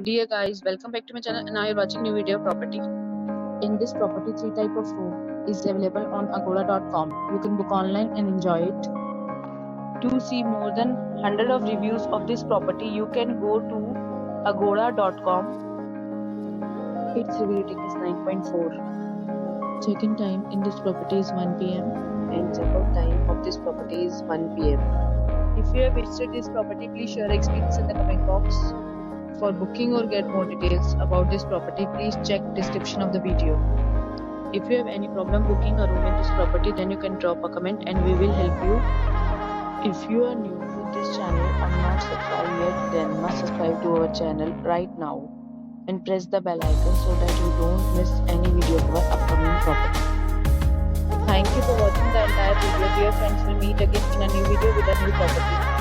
Dear guys, welcome back to my channel and now you're watching new video of property. In this property, three type of room is available on agoda.com. You can book online and enjoy it. To see more than 100 of reviews of this property, you can go to agoda.com. Its review rating is 9.4. Check-in time in this property is 1 p.m. and check-out time of this property is 1 p.m. If you have visited this property, please share your experience in the comment box. For booking or get more details about this property, please check description of the video. If you have any problem booking a room in this property, then you can drop a comment and we will help you. If you are new to this channel or not subscribed yet, then must subscribe to our channel right now and press the bell icon so that you don't miss any video of our upcoming property. Thank you for watching the entire video. Dear friends, we'll meet again in a new video with a new property.